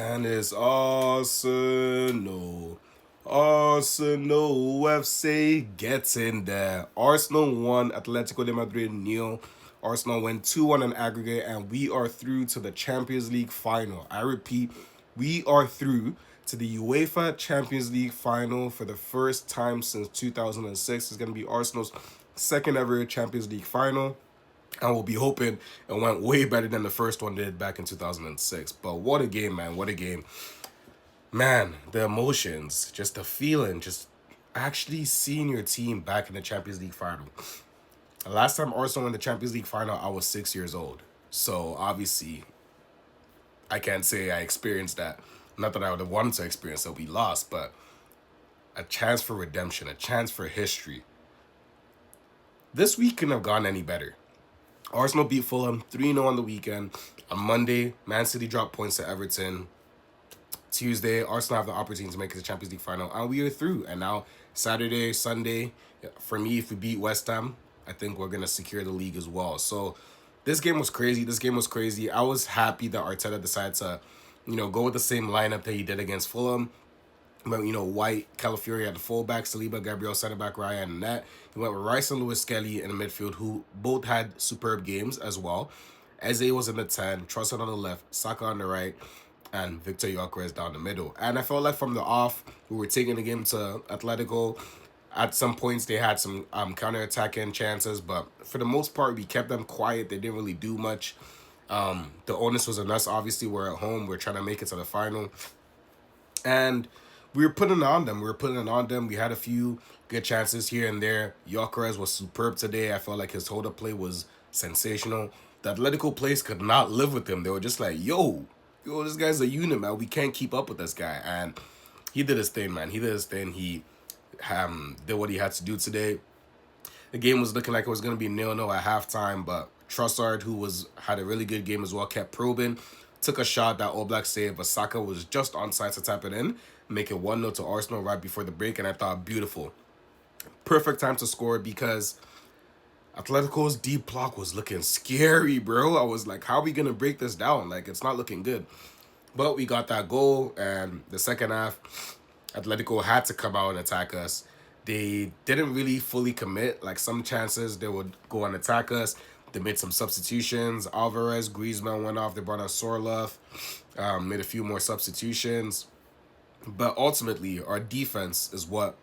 And it's Arsenal. Arsenal FC gets in there. Arsenal won, Atletico de Madrid nil. Arsenal went 2-1 in aggregate, and we are through to the Champions League final. I repeat, we are through to the UEFA Champions League final for the first time since 2006. It's going to be Arsenal's second ever Champions League final. I will be hoping it went way better than the first one did back in 2006. But what a game, man. What a game. Man, the emotions, just the feeling, just actually seeing your team back in the Champions League final. The last time Arsenal won the Champions League final, I was 6 years old. So obviously, I can't say I experienced that. Not that I would have wanted to experience it, we lost, but a chance for redemption, a chance for history. This week couldn't have gone any better. Arsenal beat Fulham 3-0 on the weekend. On Monday, Man City dropped points to Everton. Tuesday, Arsenal have the opportunity to make it to the Champions League final, and we are through. And now, Saturday, Sunday, for me, if we beat West Ham, I think we're going to secure the league as well. So, this game was crazy. This game was crazy. I was happy that Arteta decided to, go with the same lineup that he did against Fulham. But, White, Calafiori at the fullback, Saliba, Gabriel, center back, Ryan, and net. He went with Rice and Lewis Skelly in the midfield, who both had superb games as well. Eze was in the 10, Trossard on the left, Saka on the right, and Victor Gyökeres down the middle. And I felt like from the off, we were taking the game to Atletico. At some points, they had some counter-attacking chances, but for the most part, we kept them quiet. They didn't really do much. The onus was on us. Obviously, we're at home. We're trying to make it to the final. And we were putting it on them. We had a few good chances here and there. Gyökeres was superb today. I felt like his hold-up play was sensational. The Atletico players could not live with him. They were just like, yo, this guy's a unit, man. We can't keep up with this guy. And he did his thing, man. He did his thing. He did what he had to do today. The game was looking like it was going to be 0-0 at halftime, but Trossard, who had a really good game as well, kept probing, took a shot that Oblak saved, but Saka was just onside to tap it in, make it 1-0 to Arsenal right before the break, and I thought, beautiful. Perfect time to score because Atletico's deep block was looking scary, bro. I was like, how are we going to break this down? Like, it's not looking good. But we got that goal, and the second half, Atletico had to come out and attack us. They didn't really fully commit. Like, some chances, they would go and attack us. They made some substitutions. Alvarez, Griezmann went off. They brought on Sorloth, made a few more substitutions. But ultimately, our defense is what,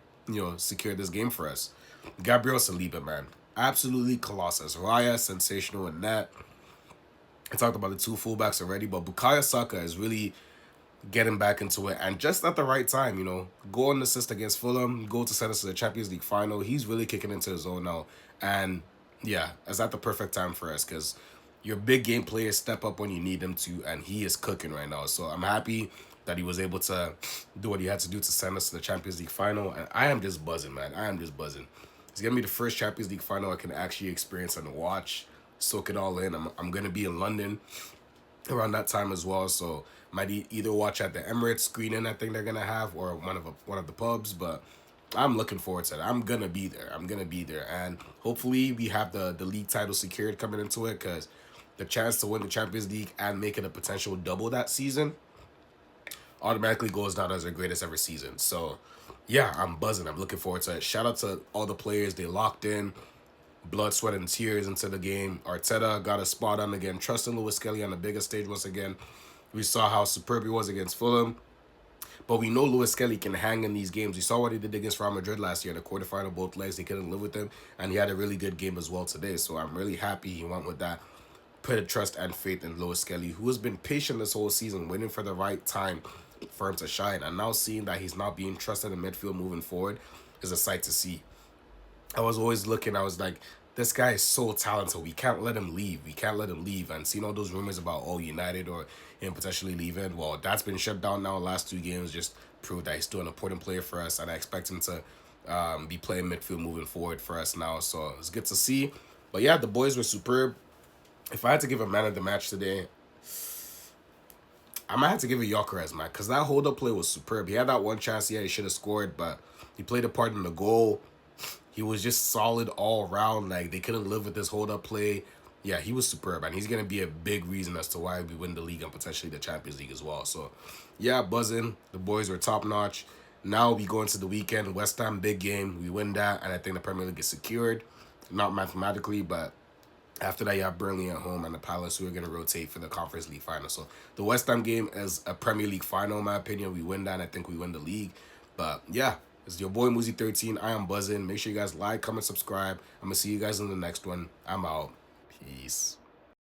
secured this game for us. Gabriel Saliba, man. Absolutely colossus. Raya, sensational in that. I talked about the two fullbacks already, but Bukayo Saka is really getting back into it, and just at the right time, Goal and assist against Fulham, goal to send us to the Champions League final. He's really kicking into his own now, and yeah, it's at the perfect time for us because your big game players step up when you need them to, and he is cooking right now. So I'm happy that he was able to do what he had to do to send us to the Champions League final, and I am just buzzing, man. I am just buzzing. It's gonna be the first Champions League final I can actually experience and watch, soak it all in. I'm gonna be in London around that time as well, so might either watch at the Emirates screening I think they're gonna have, or one of the pubs. But I'm looking forward to it. I'm gonna be there. And hopefully we have the league title secured coming into it, because the chance to win the Champions League and make it a potential double that season automatically goes down as their greatest ever season. So yeah, I'm buzzing. I'm looking forward to it. Shout out to all the players. They locked in blood, sweat, and tears into the game. Arteta got a spot on again, trusting Lewis Skelly on the biggest stage once again. We saw how superb he was against Fulham, but we know Lewis Skelly can hang in these games. We saw what he did against Real Madrid last year in the quarterfinal, both legs. They couldn't live with him, and he had a really good game as well today. So I'm really happy he went with that. Put a trust and faith in Lewis Skelly, who has been patient this whole season, waiting for the right time for him to shine. And now seeing that he's not being trusted in midfield moving forward is a sight to see. I was always looking, I was like, this guy is so talented. We can't let him leave. And seeing all those rumors about, United or him potentially leaving, well, that's been shut down now. Last two games just proved that he's still an important player for us. And I expect him to be playing midfield moving forward for us now. So it's good to see. But yeah, the boys were superb. If I had to give a man of the match today, I might have to give it Gyökeres, man, because that hold-up play was superb. He had that one chance, he should have scored, but he played a part in the goal. He was just solid all around. Like, they couldn't live with this hold-up play. Yeah, he was superb, and he's gonna be a big reason as to why we win the league and potentially the Champions League as well. So, yeah, buzzing. The boys were top notch. Now we go into the weekend. West Ham big game. We win that, and I think the Premier League is secured. Not mathematically, but after that, you have Burnley at home and the Palace who are going to rotate for the Conference League final. So the West Ham game is a Premier League final, in my opinion. We win that, and I think we win the league. But yeah, it's your boy Muzi13. I am buzzing. Make sure you guys like, comment, subscribe. I'm going to see you guys in the next one. I'm out. Peace.